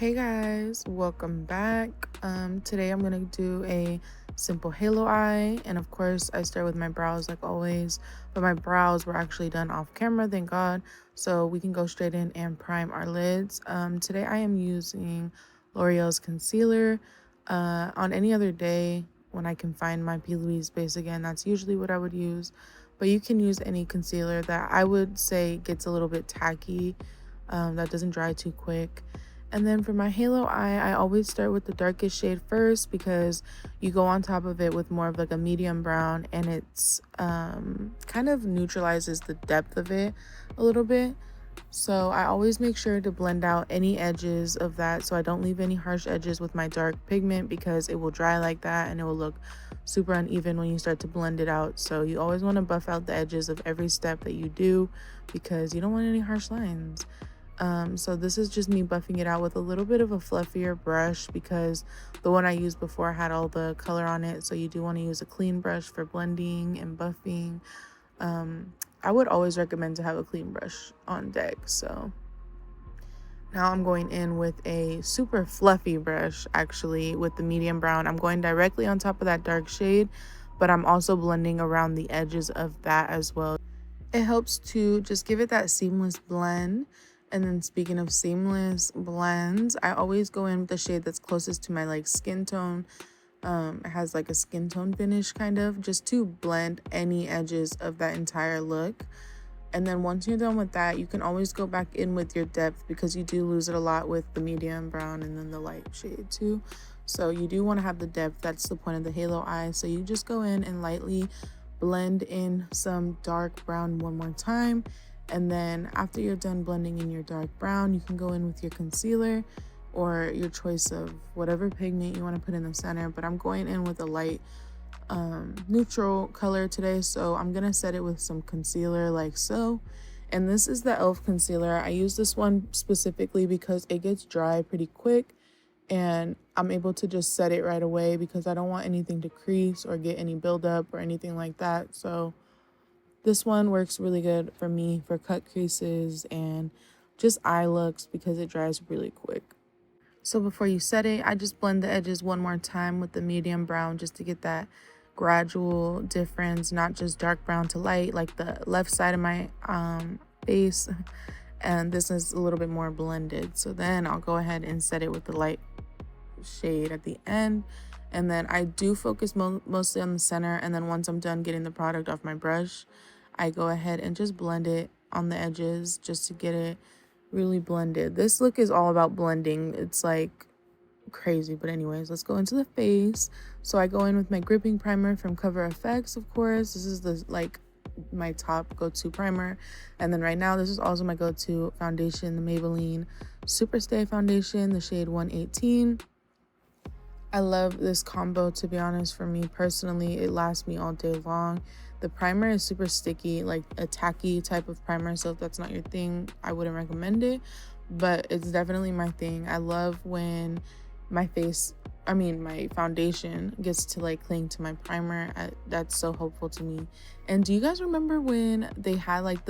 Hey guys, welcome back. Today I'm gonna do a simple halo eye, and of course I start with my brows like always, but my brows were actually done off camera, thank God, so we can go straight in and prime our lids. Today I am using L'Oreal's concealer. On any other day when I can find my P. Louise base again, that's usually what I would use, but you can use any concealer that I would say gets a little bit tacky, that doesn't dry too quick. And then for my halo eye, I always start with the darkest shade first because you go on top of it with more of like a medium brown, and it's kind of neutralizes the depth of it a little bit. So I always make sure to blend out any edges of that so I don't leave any harsh edges with my dark pigment, because it will dry like that and it will look super uneven when you start to blend it out. So you always want to buff out the edges of every step that you do because you don't want any harsh lines. So this is just me buffing it out with a little bit of a fluffier brush because the one I used before had all the color on it. So you do want to use a clean brush for blending and buffing. I would always recommend to have a clean brush on deck. So now I'm going in with a super fluffy brush, actually, with the medium brown. I'm going directly on top of that dark shade, but I'm also blending around the edges of that as well. It helps to just give it that seamless blend. And then speaking of seamless blends, I always go in with the shade that's closest to my like skin tone. It has like a skin tone finish kind of, just to blend any edges of that entire look. And then once you're done with that, you can always go back in with your depth because you do lose it a lot with the medium brown and then the light shade too. So you do want to have the depth. That's the point of the halo eye. So you just go in and lightly blend in some dark brown one more time. And then after you're done blending in your dark brown, you can go in with your concealer or your choice of whatever pigment you want to put in the center. But I'm going in with a light neutral color today, so I'm gonna set it with some concealer like so. And this is the e.l.f. concealer. I use this one specifically because it gets dry pretty quick and I'm able to just set it right away because I don't want anything to crease or get any buildup or anything like that. So this one works really good for me for cut creases and just eye looks because it dries really quick. So before you set it, I just blend the edges one more time with the medium brown just to get that gradual difference, not just dark brown to light like the left side of my face. And this is a little bit more blended. So then I'll go ahead and set it with the light shade at the end. And then I do focus mostly on the center. And then once I'm done getting the product off my brush, I go ahead and just blend it on the edges just to get it really blended. This look is all about blending. It's like crazy. But anyways, let's go into the face. So I go in with my gripping primer from Cover FX, of course. This is the like my top go-to primer. And then right now, this is also my go-to foundation, the Maybelline Superstay foundation, the shade 118. I love this combo, to be honest. For me personally, it lasts me all day long. The primer is super sticky, like a tacky type of primer, so if that's not your thing, I wouldn't recommend it, but it's definitely my thing. I love when my foundation gets to like cling to my primer. That's so helpful to me. And do you guys remember when they had like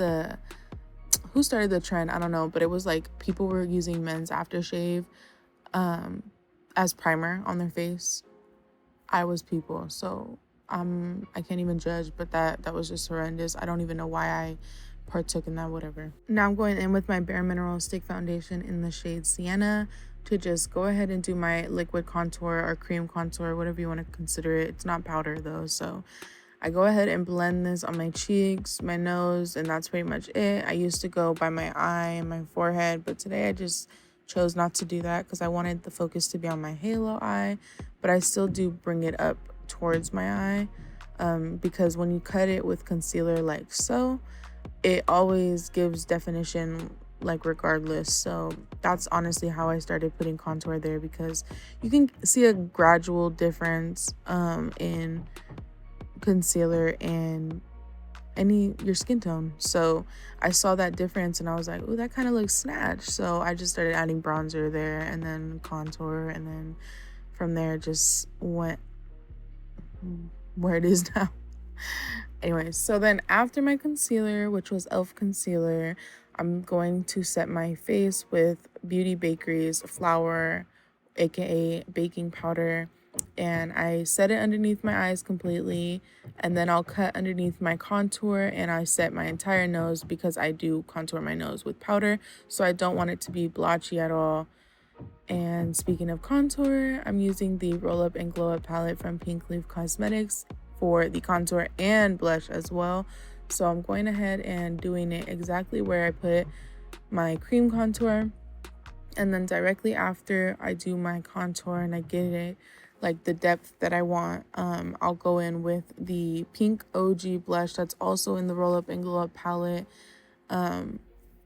who started the trend? I don't know, but it was like people were using men's aftershave as primer on their face. I was people, so I can't even judge, but that was just horrendous. I don't even know why I partook in that, whatever. Now I'm going in with my Bare Minerals Stick Foundation in the shade Sienna to just go ahead and do my liquid contour or cream contour, whatever you want to consider it. It's not powder though, so I go ahead and blend this on my cheeks, my nose, and that's pretty much it. I used to go by my eye and my forehead, but today I just chose not to do that because I wanted the focus to be on my halo eye, but I still do bring it up towards my eye, because when you cut it with concealer like so, it always gives definition like regardless. So that's honestly how I started putting contour there, because you can see a gradual difference in concealer and your skin tone. So I saw that difference and I was like, oh, that kind of looks snatched. So I just started adding bronzer there and then contour, and then from there just went where it is now. Anyways, so then after my concealer, which was e.l.f. concealer, I'm going to set my face with Beauty Bakery's flour, aka baking powder, and I set it underneath my eyes completely, and then I'll cut underneath my contour, and I set my entire nose because I do contour my nose with powder, so I don't want it to be blotchy at all. And speaking of contour, I'm using the Roll Up and Glow Up palette from Pink Leaf Cosmetics for the contour and blush as well. So I'm going ahead and doing it exactly where I put my cream contour, and then directly after I do my contour and I get it like the depth that I want, I'll go in with the pink OG blush that's also in the Roll Up and Glow Up palette.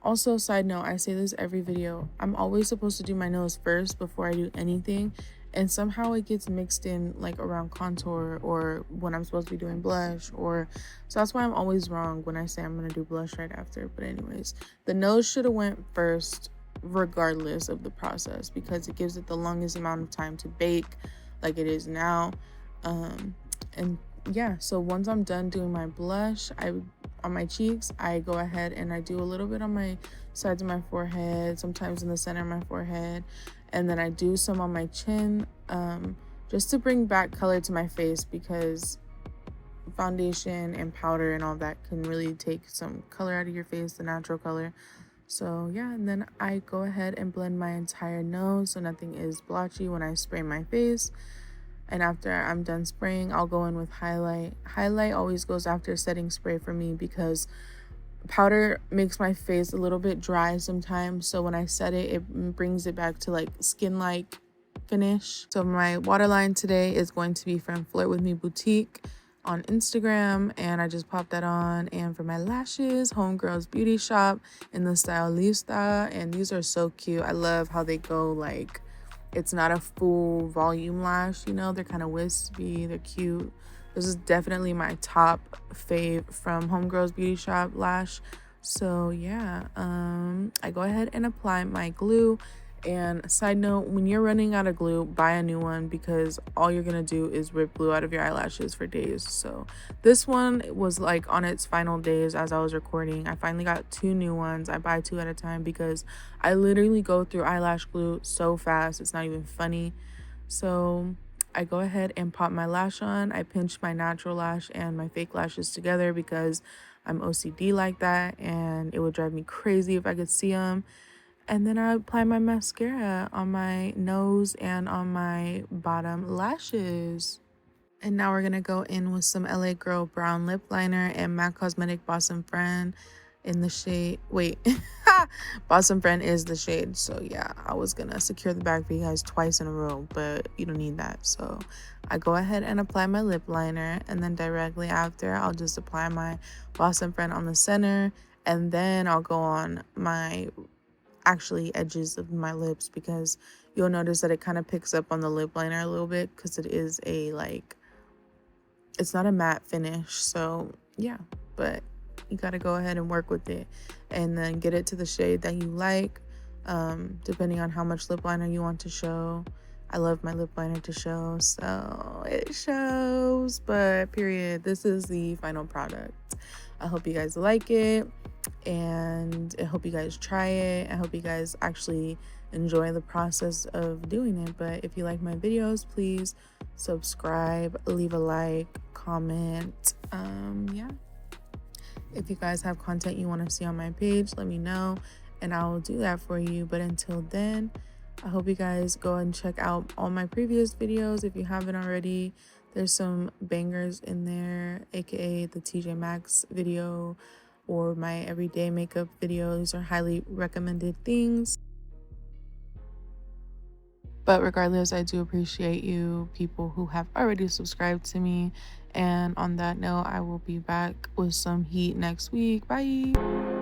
Also, side note, I say this every video, I'm always supposed to do my nose first before I do anything, and somehow it gets mixed in like around contour or when I'm supposed to be doing blush, or so that's why I'm always wrong when I say I'm gonna do blush right after. But anyways, the nose should have went first regardless of the process because it gives it the longest amount of time to bake like it is now. And yeah, so once I'm done doing my blush, on my cheeks, I go ahead and I do a little bit on my sides of my forehead, sometimes in the center of my forehead, and then I do some on my chin, just to bring back color to my face, because foundation and powder and all that can really take some color out of your face, the natural color. So yeah, and then I go ahead and blend my entire nose so nothing is blotchy when I spray my face. And after I'm done spraying, I'll go in with highlight. Highlight always goes after setting spray for me because powder makes my face a little bit dry sometimes. So when I set it, it brings it back to like skin-like finish. So my waterline today is going to be from Flirt With Me Boutique on Instagram, and I just popped that on. And for my lashes, Homegirl's Beauty Shop in the style Lista, and these are so cute. I love how they go like, it's not a full volume lash, you know, they're kind of wispy, they're cute. This is definitely my top fave from Homegirl's Beauty Shop lash. So yeah, I go ahead and apply my glue. And side note, when you're running out of glue, buy a new one, because all you're gonna do is rip glue out of your eyelashes for days. So this one was like on its final days as I was recording. I finally got 2 new ones. I buy 2 at a time because I literally go through eyelash glue so fast, it's not even funny. So I go ahead and pop my lash on. I pinch my natural lash and my fake lashes together because I'm OCD like that, and it would drive me crazy if I could see them. And then I apply my mascara on my nose and on my bottom lashes. And now we're going to go in with some LA Girl brown lip liner and MAC Cosmetic Bosom Friend in the shade. Wait, Bosom Friend is the shade. So yeah, I was going to secure the bag for you guys twice in a row, but you don't need that. So I go ahead and apply my lip liner, and then directly after, I'll just apply my Bosom Friend on the center, and then I'll go on my edges of my lips, because you'll notice that it kind of picks up on the lip liner a little bit because it is a like, it's not a matte finish. So yeah, but you got to go ahead and work with it and then get it to the shade that you like, depending on how much lip liner you want to show. I love my lip liner to show, so it shows. But period, this is the final product. I hope you guys like it, and I hope you guys try it. I hope you guys actually enjoy the process of doing it. But if you like my videos, please subscribe, leave a like, comment. Yeah, if you guys have content you want to see on my page, let me know and I will do that for you. But until then, I hope you guys go and check out all my previous videos if you haven't already. There's some bangers in there, aka the TJ Maxx video or my everyday makeup videos are highly recommended things. But regardless, I do appreciate you people who have already subscribed to me. And on that note, I will be back with some heat next week. Bye.